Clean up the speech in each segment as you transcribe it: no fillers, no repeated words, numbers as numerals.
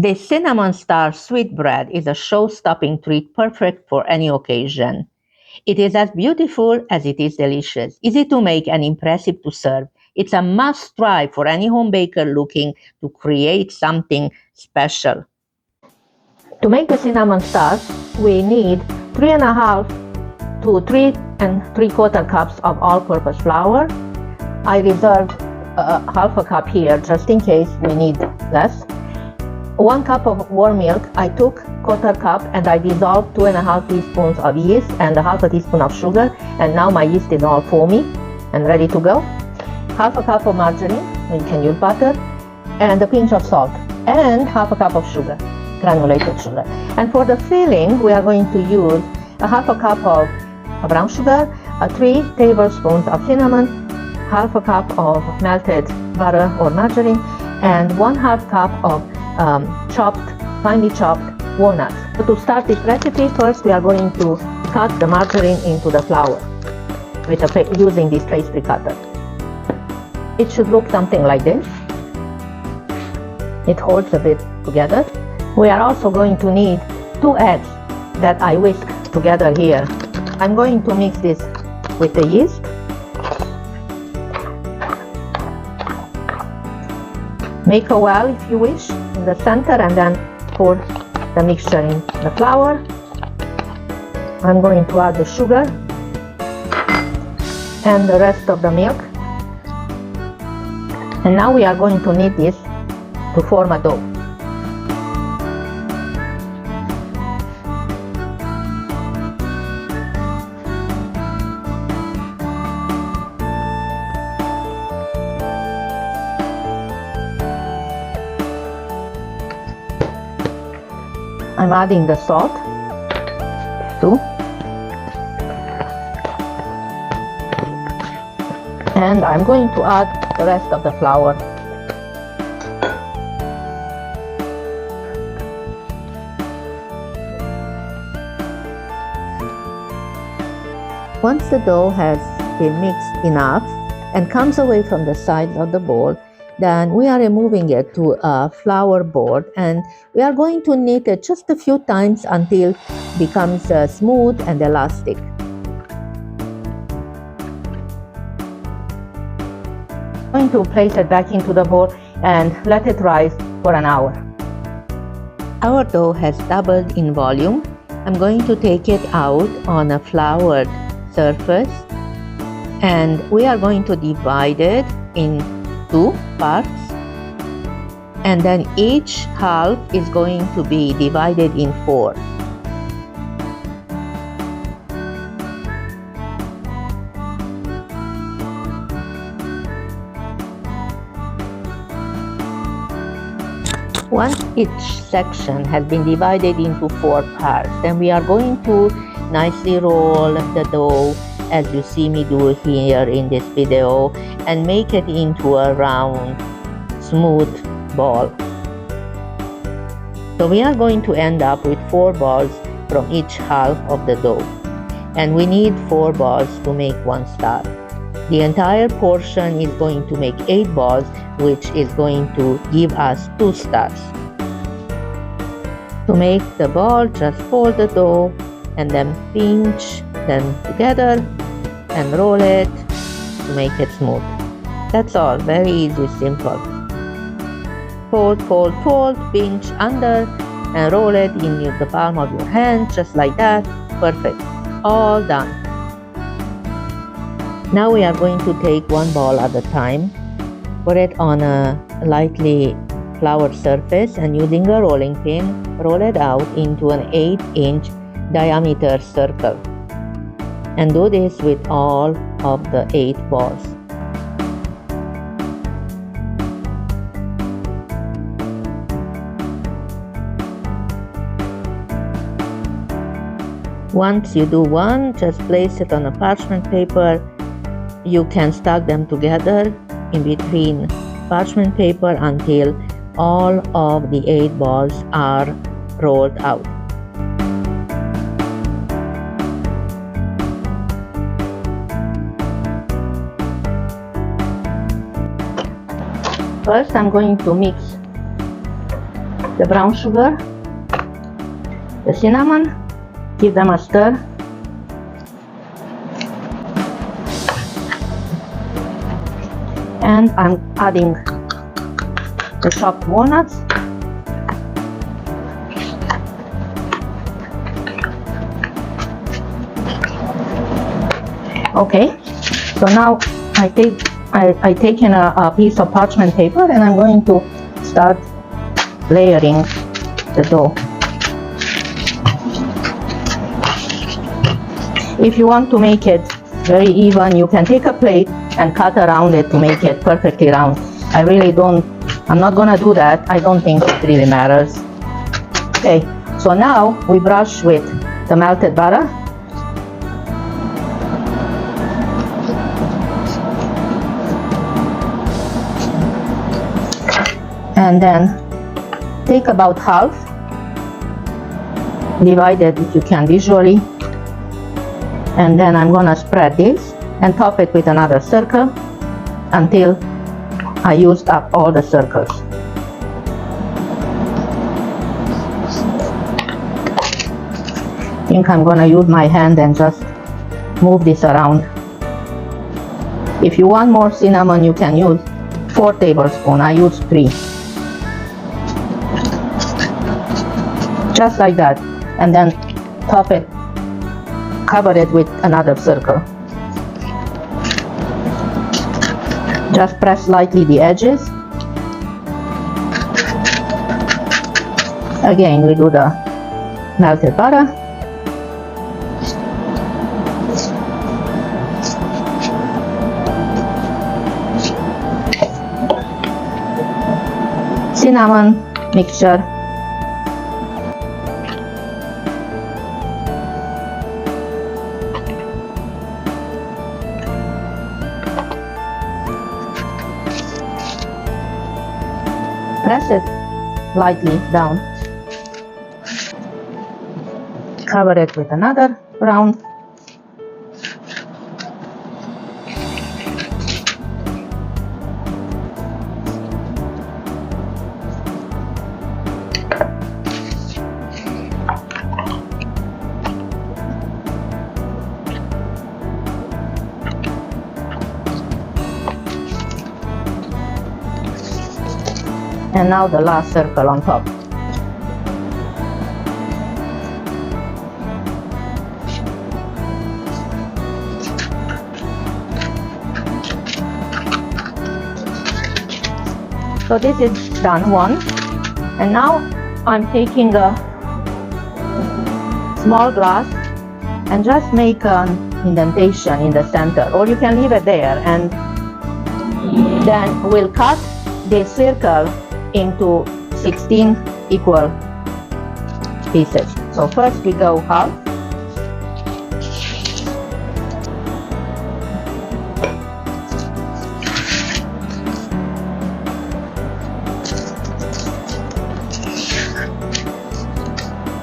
This cinnamon star sweetbread is a show-stopping treat perfect for any occasion. It is as beautiful as it is delicious, easy to make and impressive to serve. It's a must-try for any home baker looking to create something special. To make the cinnamon stars, we need 3.5 to 3 3/4 cups of all-purpose flour. I reserved half a cup here just in case we need less. 1 cup of warm milk. I took 1/4 cup and I dissolved 2.5 teaspoons of yeast and a half a teaspoon of sugar, and now my yeast is all foamy and ready to go. Half a cup of margarine, you can use butter, and a pinch of salt, and half a cup of sugar, granulated sugar. And for the filling, we are going to use a half a cup of brown sugar, 3 tablespoons of cinnamon, half a cup of melted butter or margarine, and 1/2 cup of finely chopped walnuts. So to start this recipe, first we are going to cut the margarine into the flour using this pastry cutter. It should look something like this. It holds a bit together. We are also going to need 2 eggs that I whisked together here. I'm going to mix this with the yeast. Make a well if you wish in the center and then pour the mixture in the flour. I'm going to add the sugar and the rest of the milk. And now we are going to knead this to form a dough. I'm adding the salt too, and I'm going to add the rest of the flour. Once the dough has been mixed enough and comes away from the sides of the bowl, then we are removing it to a flour board, and we are going to knead it just a few times until it becomes smooth and elastic. I'm going to place it back into the bowl and let it rise for an hour. Our dough has doubled in volume. I'm going to take it out on a floured surface, and we are going to divide it in 2 parts, and then each half is going to be divided in 4. Once each section has been divided into 4 parts, then we are going to nicely roll the dough as you see me do here in this video, and make it into a round, smooth ball. So we are going to end up with 4 balls from each half of the dough, and we need 4 balls to make 1 star. The entire portion is going to make 8 balls, which is going to give us 2 stars. To make the ball, just fold the dough and then pinch them together and roll it to make it smooth. That's all, very easy, simple. Fold, fold, fold, pinch under and roll it in the palm of your hand, just like that. Perfect, all done. Now we are going to take 1 ball at a time, put it on a lightly floured surface, and using a rolling pin, roll it out into an 8-inch diameter circle. And do this with all of the 8 balls. Once you do one, just place it on a parchment paper. You can stack them together in between parchment paper until all of the 8 balls are rolled out. First, I'm going to mix the brown sugar, the cinnamon, give them a stir. And I'm adding the chopped walnuts. Okay, so now I taken a piece of parchment paper and I'm going to start layering the dough. If you want to make it very even, you can take a plate and cut around it to make it perfectly round. I'm not gonna do that. I don't think it really matters. Okay, so now we brush with the melted butter. And then take about half, divide it if you can visually, and then I'm gonna spread this and top it with another circle until I used up all the circles. I think I'm gonna use my hand and just move this around. If you want more cinnamon, you can use 4 tablespoons. I use 3. Just like that, and then top it, cover it with another circle. Just press lightly the edges. Again, we do the melted butter. Cinnamon mixture. Press it lightly down. Cover it with another round. And now the last circle on top. So this is done one, and now I'm taking a small glass and just make an indentation in the center, or you can leave it there, and then we'll cut the circle into 16 equal pieces. So first we go half.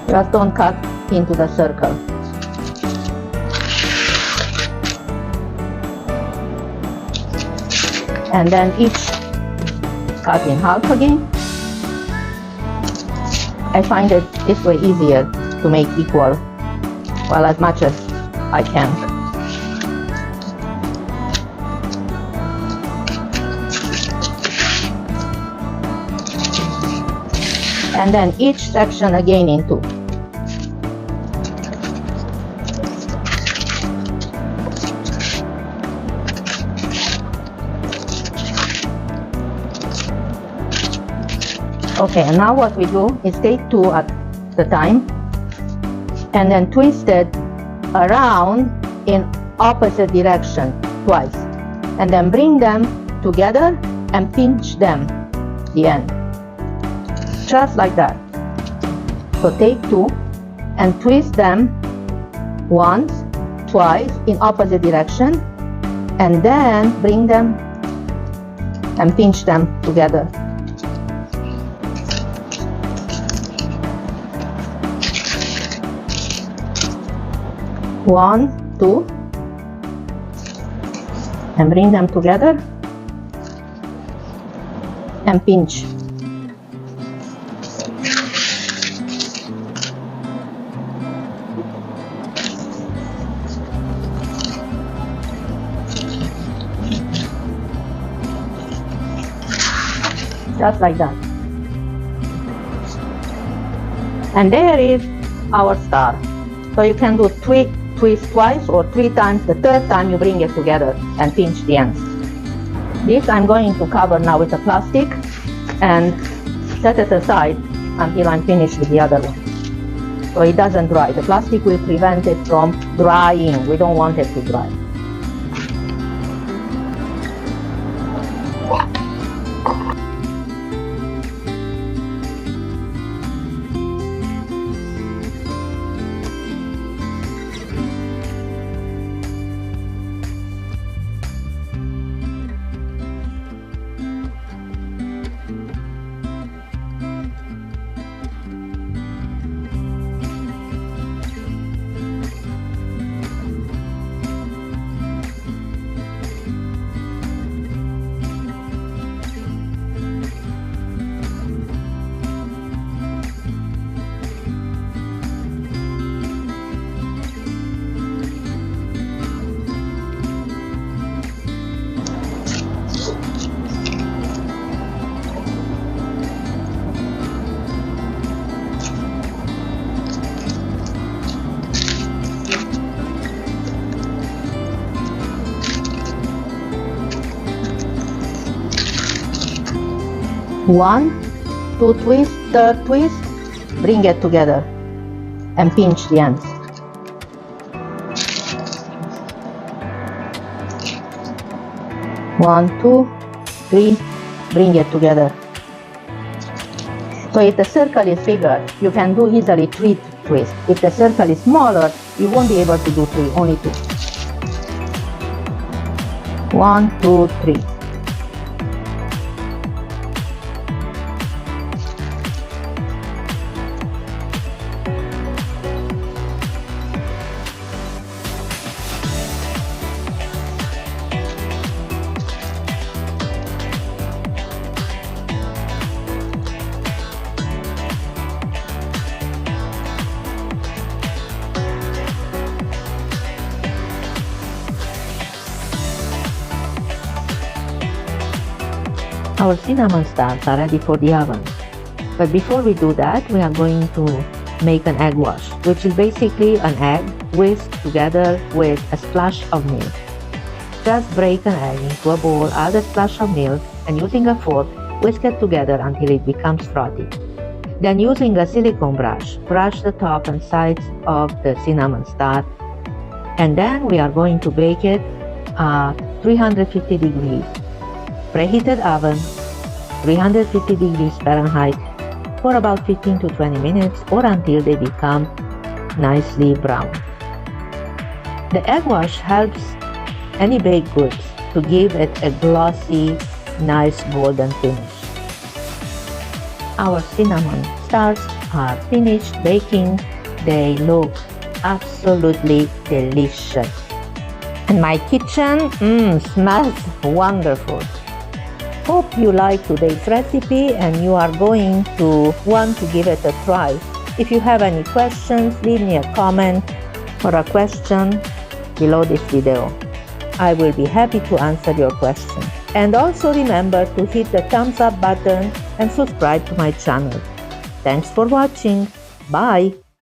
Just don't cut into the circle. And then each cut in half again. I find it this way easier to make equal, well, as much as I can. And then each section again in 2. Okay, and now what we do is take 2 at the time and then twist it around in opposite direction twice, and then bring them together and pinch them the end, just like that. So take 2 and twist them once, twice in opposite direction, and then bring them and pinch them together. One, 2, and bring them together and pinch. just like that. And there is our star. So you can do twist twice or 3 times. The third time you bring it together and pinch the ends. This I'm going to cover now with a plastic and set it aside until I'm finished with the other one. So it doesn't dry. The plastic will prevent it from drying. We don't want it to dry. One, two twist, third twist, bring it together and pinch the ends. One, two, three, bring it together. So if the circle is bigger, you can do easily 3 twists. If the circle is smaller, you won't be able to do 3, only 2. 1, 2, 3. Our cinnamon stars are ready for the oven. But before we do that, we are going to make an egg wash, which is basically an egg whisked together with a splash of milk. Just break an egg into a bowl, add a splash of milk, and using a fork, whisk it together until it becomes frothy. Then using a silicone brush, brush the top and sides of the cinnamon star. And then we are going to bake it at 350 degrees. Preheated oven, 350 degrees Fahrenheit for about 15 to 20 minutes or until they become nicely brown. The egg wash helps any baked goods to give it a glossy, nice golden finish. Our cinnamon stars are finished baking. They look absolutely delicious. And my kitchen smells wonderful. Hope you like today's recipe and you are going to want to give it a try. If you have any questions, leave me a comment or a question below this video. I will be happy to answer your question. And also remember to hit the thumbs up button and subscribe to my channel. Thanks for watching. Bye.